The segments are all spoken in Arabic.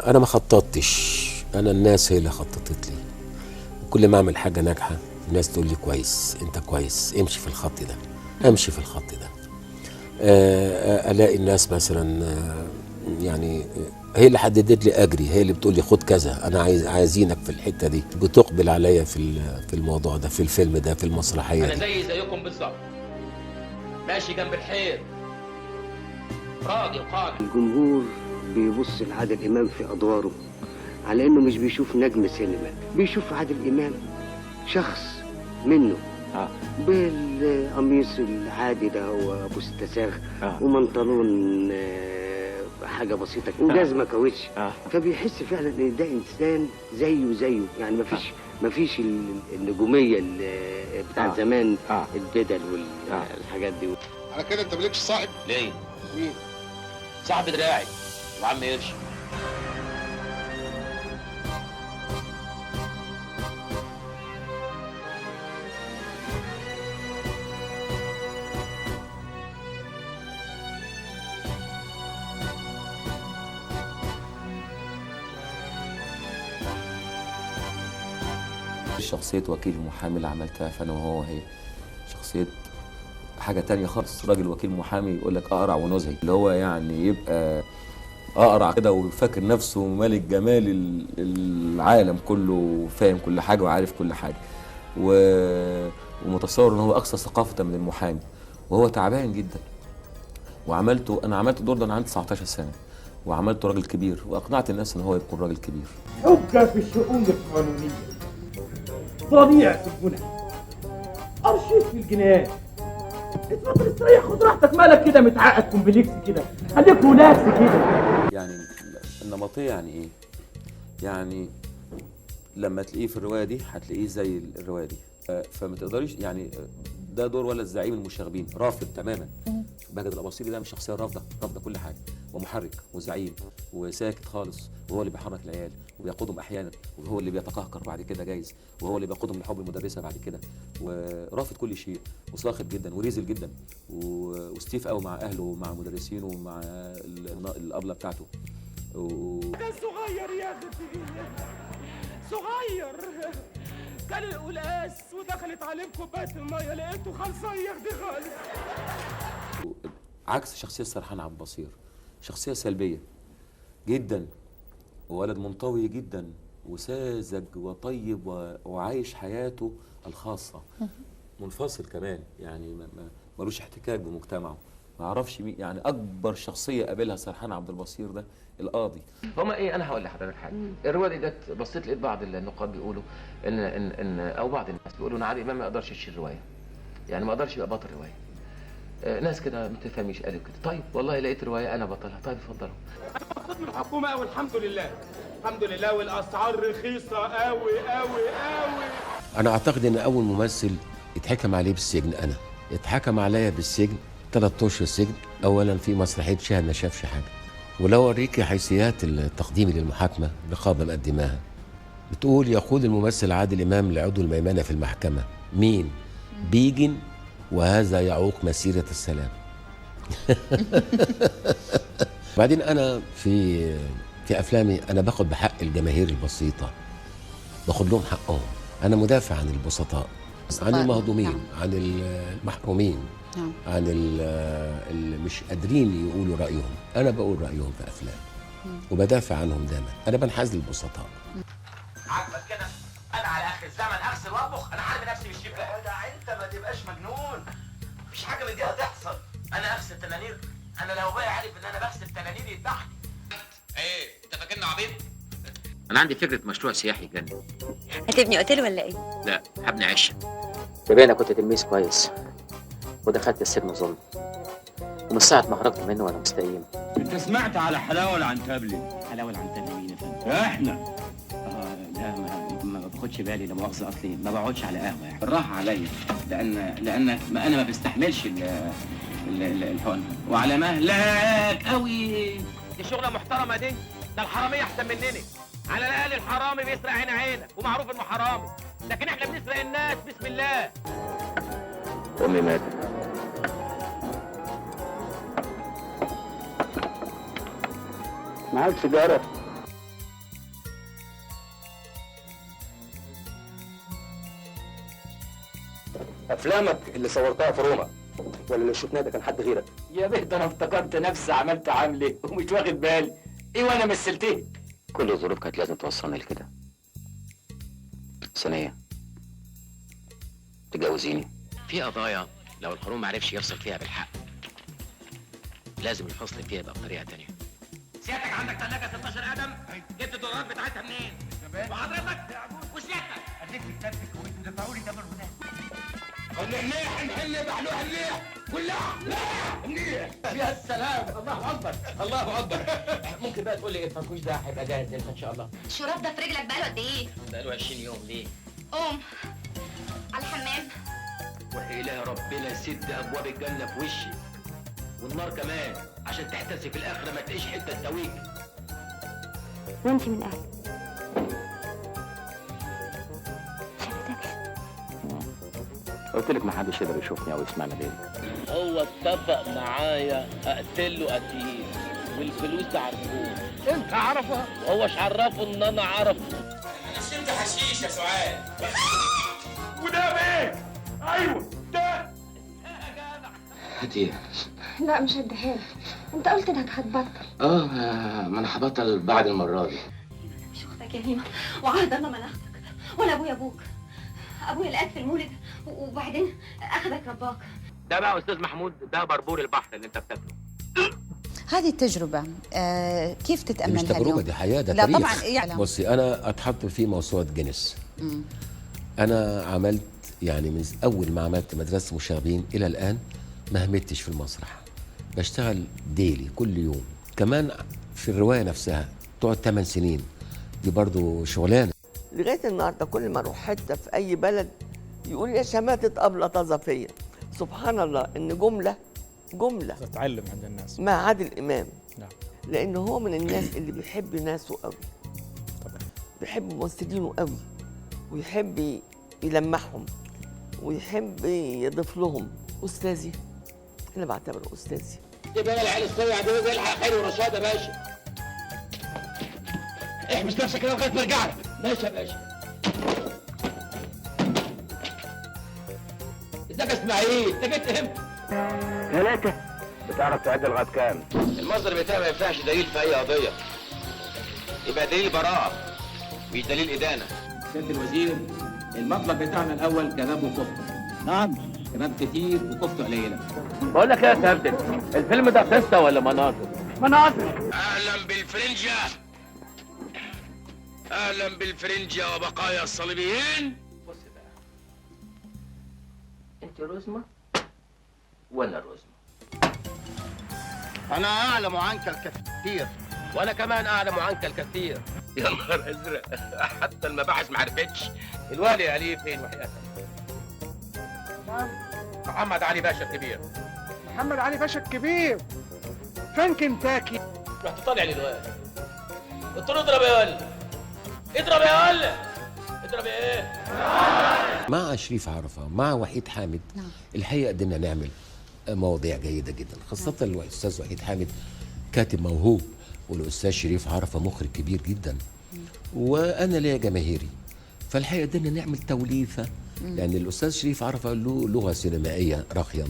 انا ما خططتش، انا الناس هي اللي خططت لي. كل ما اعمل حاجه ناجحه الناس تقول لي كويس، انت كويس، امشي في الخط ده، امشي في الخط ده. الاقي الناس مثلا يعني هي اللي حددت لي اجري، هي اللي بتقول لي خد كذا، انا عايزينك في الحته دي، بتقبل عليا في الموضوع ده، في الفيلم ده، في المسرحيه انا دي. زيكم بالظبط، ماشي جنب الحيط، راضي وقانع. الجمهور بيبص لعادل إمام في أدواره على إنه مش بيشوف نجم سينما، بيشوف عادل إمام شخص منه بالقميص العادي ده وأبو ستساغ ومنطلون حاجة بسيطة وجزمة كاوتش، فبيحس فعلا إن ده إنسان زيه يعني مفيش النجومية بتاع زمان، البدل والحاجات دي. على كده انت مالكش صاحب؟ ليه؟ مين؟ صاحب دراعي وعم قرش. شخصية وكيل المحامي اللي عملتها فأنا وهو هي شخصية حاجة تانية خالص. راجل وكيل محامي يقول لك أقرع ونزهي، اللي هو يعني يبقى أقرع كده وفاكر نفسه ملك جمال العالم كله وفاهم كل حاجة وعارف كل حاجة ومتصور إن هو أكثر ثقافة من المحامي، وهو تعبان جدا. أنا عملت الدور ده أنا عندي 19 سنة، وعملته راجل كبير وأقنعت الناس إن هو يكون راجل كبير. حجة في الشؤون القانونية، صنيع في البنى، أرشيد في الجنان. اتفضل استريح، خد راحتك، مالك كده متعقد كومبلكس كده، خليك ريلاكس كده. يعني النمطية يعني إيه؟ يعني لما تلاقيه في الرواية دي هتلاقيه زي الرواية دي، فما تقدريش يعني ده دور ولا الزعيم المشاغبين، رافض تماما. بهجت الأباصيري ده مش شخصية رافضة كل حاجة، ومحرك وزعيم وساكت خالص، وهو اللي بيحرك العيال وبيقودهم أحيانا، وهو اللي بيتقهقر بعد كده جايز، وهو اللي بيقودهم لحب المدرسة بعد كده، ورافض كل شيء وصاخب جدا وريزل جدا وستيف قوي مع أهله ومع مدرسينه ومع الأبلة بتاعته. ده صغير يا أخي، صغير. كان القلاس ودخلت عليه كوبايه الميه لقيته خلصير دي خالص. عكس شخصية سرحان عبد البصير، شخصية سلبية جدا، وولد منطوي جدا وساذج وطيب وعايش حياته الخاصة، منفصل كمان، يعني ملوش احتكاك بمجتمعه، ما اعرفش مين. يعني اكبر شخصية قابلها سرحان عبد البصير ده القاضي. هما ايه، انا هقول لحضرتك حاجه. الروايه دي جت، بصيت لقيت بعض النقاد بيقولوا ان او بعض الناس بيقولوا ان عادل امام ما يقدرش يشيل روايه، يعني ما يقدرش يبقى بطل روايه. ناس كده ما تفهميش قالوا كده. طيب والله لقيت روايه انا بطلها، طيب اتفضلوا. انا مبسوط من الحكومه قوي، الحمد لله الحمد لله، والاسعار رخيصه قوي قوي قوي. انا اعتقد ان اول ممثل اتحكم عليه بالسجن، انا اتحكم عليا بالسجن 3 اشهر سجن، اولا في مسرحيه شاهد ما شافش حاجه. ولو اوريكي حيثيات التقديم للمحاكمه رقابه مقدماها، بتقول يقول الممثل عادل امام لعضو الميمنه في المحكمه مين بيجن وهذا يعوق مسيره السلام. بعدين انا في افلامي انا باخد بحق الجماهير البسيطه، باخد لهم حقهم. انا مدافع عن البسطاء، عن المهضومين، عن المحرومين، عن اللي مش قادرين يقولوا رايهم. انا بقول رايهم في افلام وبدافع عنهم دايما، انا بنحاز للبسطاء. عاجبك كده؟ انا على اخر الزمن اغسل واطبخ، انا عارف نفسي مش شبه. ده انت ما تبقاش مجنون، مفيش حاجه من دي هتحصل. انا اغسل تنانير؟ انا لو بقى عارف ان انا بغسل تنانير يذبحني. ايه انت فاكرني عبيط؟ انا عندي فكره مشروع سياحي يجنن. هتبني اوتيل ولا ايه؟ لا، هبني عشه. تبقى انا كنت تلميذ كويس ودخلت السجن ظلم، ومن ساعه ما خرجت منه وانا مستقيم. انت سمعت على حلاوه العنتبلي؟ حلاوه العنتبلي مين يا فندم؟ احنا لا ما باخدش بالي، لا مؤاخذه، اصلي ما بقعدش على قهوه يعني. بالراحه عليا، لان ما انا ما بستحملش الحقن، وعلى مهلك قوي. دي شغله محترمه دي، ده الحراميه احسن مننا. على الاقل الحرامي بيسرق عينك ومعروف انه حرامي، لكن احنا بنسرق الناس بسم الله. امي ماتت. معاك سيجاره؟ افلامك اللي صورتها في روما ولا اللي شفناه ده كان حد غيرك؟ يا بيه ده انا افتكرت نفسي عملت عامله ومش واخد بالي. ايه وانا مثلتيه؟ كل الظروف كانت لازم توصلني لكده. ثانية، تجوزيني؟ في قضايا لو القانون ما عرفش يفصل فيها بالحق لازم الفصل فيها يبقى بطريقة تانية. سيادتك عندك ثلاجه 16 قدم؟ جبت الدولارات بتاعتها منين؟ وحضرتك وسيادتك اديك كتاب في الكويت ودفعوا لي ثمن هناك. النيح نحل بحلوها النيح كلها. لا النيح يا سلام. الله اكبر الله اكبر. ممكن بقى تقول لي الفركوش ده هيبقى جاهز امتى ان شاء الله؟ الشراب ده في رجلك بقاله قد ايه؟ بقاله 20 يوم. ليه؟ قوم على الحمام. وإله ربنا سد أبواب الجنة في وشي والنار كمان عشان تحتسي في الآخرة ما تلاقيش حتة تساويك. وانت من اهلك. قلت لك ما حدش يقدر يشوفني أو يسمعني غيرك. هو اتفق معايا اقتل له قتيل والفلوس عرفوه. انت عرفه وهوش عرفه ان انا عرفه. انا شربت حشيش يا سعاد. وده ايه؟ ايوه ده. هاتيه. لا مش هديها لك، انت قلت انك هتبطل. ما أنا هبطل بعد المرة دي. مش اختك يا هيما، وعهد الله ما اختك ولا ابويا ابوك. ابويا لقاك في المولد وبعدين اخذك رباك. ده بقى أستاذ محمود، ده بربور البحر اللي أنت بتاكله. هذه التجربة كيف دي تتأملها مش تجربة، اليوم؟ دي حياة، ده لا تاريخ. طبعا يعني. بصي أنا أتحط في موسوعة جينيس. أنا عملت يعني من أول ما عملت مدرسة مشاغبين إلى الآن ما همتش في المسرح. بشتغل ديلي كل يوم. كمان في الرواية نفسها تقعد 8 سنين. دي برضو شغلانة. لغايه النهارده كل ما اروح حته في اي بلد يقول يا شماتة أبلة طزفية. سبحان الله ان جمله تتعلم عند الناس مع عادل امام. نعم. لانه هو من الناس اللي بيحب ناسه قوي، طبعا بيحب ممثلينه قوي، ويحب يلمحهم ويحب يضيف لهم. استاذي، انا بعتبره استاذي. دي بقى العيال الصغيره دي زي الحق حلو ورشاد يا باشا. احبس نفسك كده لغايه ما ارجع لك. ماشي يا باشا. ازيك يا اسماعيل؟ انت جيت امتى؟ 3. بتعرف تعد لغايه كام؟ المصدر بتاعي ما ينفعش دليل في اي قضيه. يبقى دليل براءه مش دليل ادانه. سيادة الوزير، المطلب بتاعنا الأول كباب وكفتة. نعم. كباب كتير وكفتة قليلة. بقول لك ايه يا كابتن، الفيلم ده قصة ولا مناظر؟ مناظر. اهلا بالفرنجة، اهلا بالفرنجة وبقايا الصليبيين. بص بقى، أنت رزمة وأنا رزمة. انا اعلم عنك الكثير وأنا كمان أعلم عنك الكثير. يا نهار ازرق. حتى المباحث ما عرفتش. الوالي علي فين وحياتك؟ محمد علي باشا الكبير. محمد علي باشا الكبير فين كنتاكي؟ رحت طالع للوالي قلت له اضرب يا ولد، اضرب يا ولد. اضرب ايه؟ مع شريف عرفة مع وحيد حامد الحقيقة قدرنا نعمل مواضيع جيدة جدا، خاصة الأستاذ وحيد حامد كاتب موهوب، والأستاذ شريف عرفة مخرج كبير جدا، وأنا ليا جماهيري. فالحقيقة قدرنا نعمل توليفة، لأن الأستاذ شريف عرفة له لغة سينمائية راقية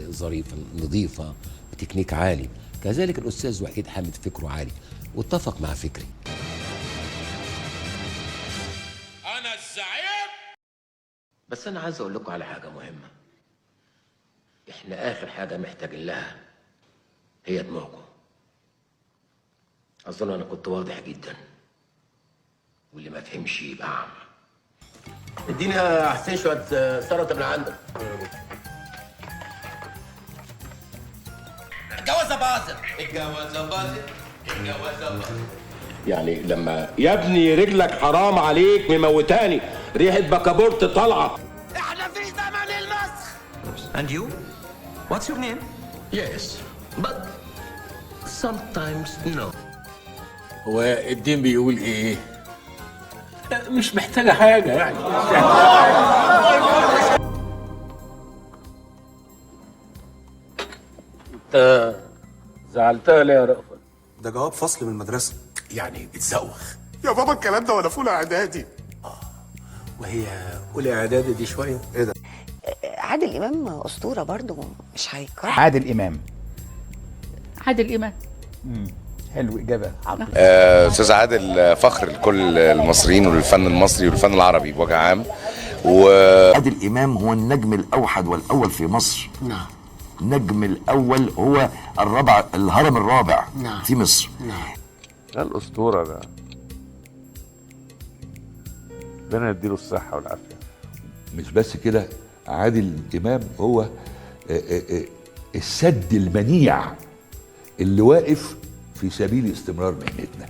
ظريفة نظيفة بتكنيك عالي، كذلك الأستاذ وحيد حامد فكره عالي واتفق مع فكري. انا الزعيم. بس أنا عايز أقول لكم على حاجة مهمة. إحنا آخر حاجة محتاجين لها هي دموعكم. أظن أنا كنت واضح جدا، واللي ما فهمش يبقى أعمى. اديني يا حسين شوية سلطة من عندك. الجوازة باظت، الجوازة باظت، الجوازة باظت. يعني لما يا ابني رجلك حرام عليك مموتاني، ريحه بكابورت طالعه. احنا في زمن المسخ. And you? What's your name? Yes, but sometimes no. هو الدين بيقول ايه؟ مش محتاجة حاجة يعني. انت زعلتها ليه يا رأفت؟ ده جواب فصل من المدرسة. يعني بتزوخ. يا بابا الكلام ده وانا في اولى اعدادي. وهي أولى إعدادي دي شوية؟ ايه ده؟ عادل امام اسطوره برضه، مش هيكرر. عادل امام. عادل امام. حلو، اجابه عقل. استاذ عادل فخر لكل المصريين وللفن المصري وللفن العربي بوجه عام. عادل امام هو النجم الاوحد والاول في مصر. نعم. النجم الاول هو الهرم الرابع نعم. في مصر. نعم. ده الاسطوره ده، ربنا يديله الصحه والعافيه. مش بس كده، عادل امام هو السد المنيع اللي واقف في سبيل استمرار مهنتنا.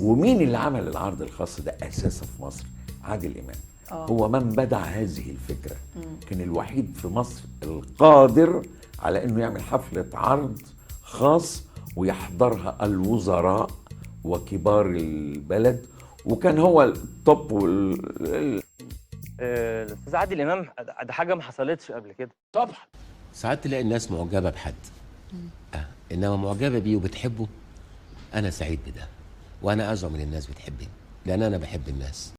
ومين اللي عمل العرض الخاص ده اساسا في مصر؟ عادل امام. هو من بدع هذه الفكره. كان الوحيد في مصر القادر على انه يعمل حفله عرض خاص ويحضرها الوزراء وكبار البلد، وكان هو التوب الاستاذ عادل امام ده حاجه ما حصلتش قبل كده. طبعا ساعات تلاقي الناس معجبه بحد انما معجبه بيه وبتحبه. انا سعيد بده، وانا ازعم ان الناس بتحبني لان انا بحب الناس.